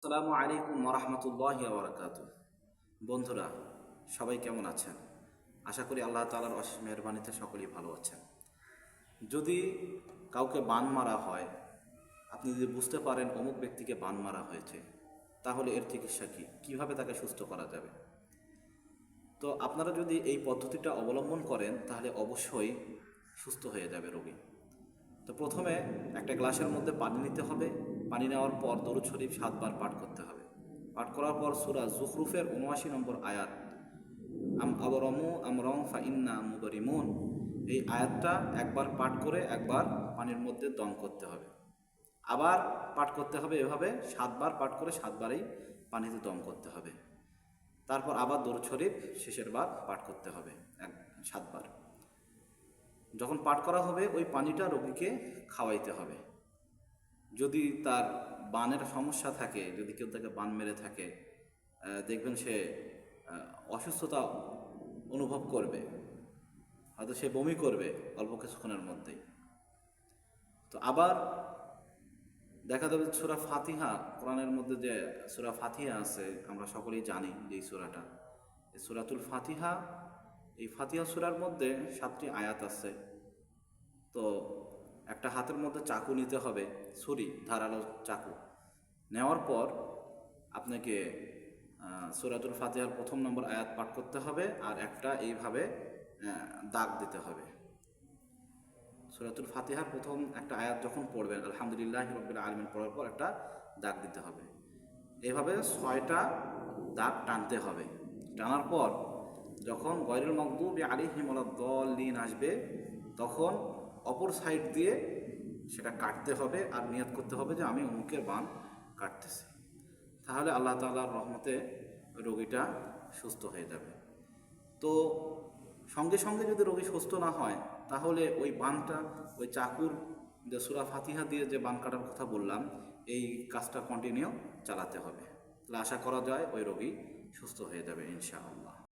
আসসালামু আলাইকুম ওরহমতুল্লাহি ওবরাকাতুহু। বন্ধুরা, সবাই কেমন আছেন? আশা করি আল্লাহ তাআলার অশেষ মেহেরবানিতে সকলেই ভালো আছেন। যদি কাউকে বান মারা হয়, আপনি যদি বুঝতে পারেন অমুক ব্যক্তিকে বান মারা হয়েছে, তাহলে এর চিকিৎসা কী, কীভাবে তাকে সুস্থ করা যাবে? তো আপনারা যদি এই পদ্ধতিটা অবলম্বন করেন তাহলে অবশ্যই সুস্থ হয়ে যাবে রোগী। তো প্রথমে একটা গ্লাসের মধ্যে পানি নিতে হবে। পানি নেওয়ার পর দরুদ শরীফ 7 বার পাঠ করতে হবে। পাঠ করার পর সূরা যুখরুফের ৭৯ নম্বর আয়াত, আম আবরমু আমরং ফা ইন্না মুবরিমুন, এই আয়াতটা একবার পাঠ করে একবার পানির মধ্যে দম করতে হবে। আবার পাঠ করতে হবে, এভাবে 7 বার পাঠ করে 7 বারেই পানিতে দম করতে হবে। তারপর আবার দরুদ শরীফ শেষের বার পাঠ করতে হবে 7 বার। যখন পাঠ করা হবে ওই পানিটা রোগীকে খাওয়াইতে হবে। যদি তার বানের সমস্যা থাকে, যদি কেউ তাকে বান মেরে থাকে, দেখবেন সে অসুস্থতা অনুভব করবে, হয়তো সে বমি করবে অল্প কিছুক্ষণের মধ্যেই। তো আবার দেখা যাবে সূরা ফাতিহা, কোরআনের মধ্যে যে সূরা ফাতিহা আছে আমরা সকলেই জানি যে এই সূরাটা, এই সূরাতুল ফাতিহা, এই ফাতিহা সূরার মধ্যে 7টি আয়াত আছে। তো একটা হাতের মধ্যে চাকু নিতে হবে, ছুরি, ধারালো চাকু। নেওয়ার পর আপনাকে সূরাতুল ফাতিহার 1 নম্বর আয়াত পাঠ করতে হবে, আর একটা এইভাবে দাগ দিতে হবে। সূরাতুল ফাতিহার প্রথম একটা আয়াত যখন পড়বেন, আলহামদুলিল্লাহি রাব্বিল আলামিন পড়ার পর একটা দাগ দিতে হবে। এইভাবে 6টা দাগ টানতে হবে। টানার পর যখন গয়রুল মাগদুবি আলাইহিম ওয়ালাদ-দাল্লিন আসবে, তখন অপর সাইড দিয়ে সেটা কাটতে হবে আর নিয়ত করতে হবে যে আমি অমুকের বান কাটতেছি। তাহলে আল্লাহ তাআলার রহমতে রোগীটা সুস্থ হয়ে যাবে। তো সঙ্গে সঙ্গে যদি রোগী সুস্থ না হয়, তাহলে ওই বানটা, ওই চাকুর যে সূরা ফাতিহা দিয়ে যে বান কাটার কথা বললাম, এই কাজটা কন্টিনিউ চালাতে হবে। তাহলে আশা করা যায় ওই রোগী সুস্থ হয়ে যাবে ইনশাআল্লাহ।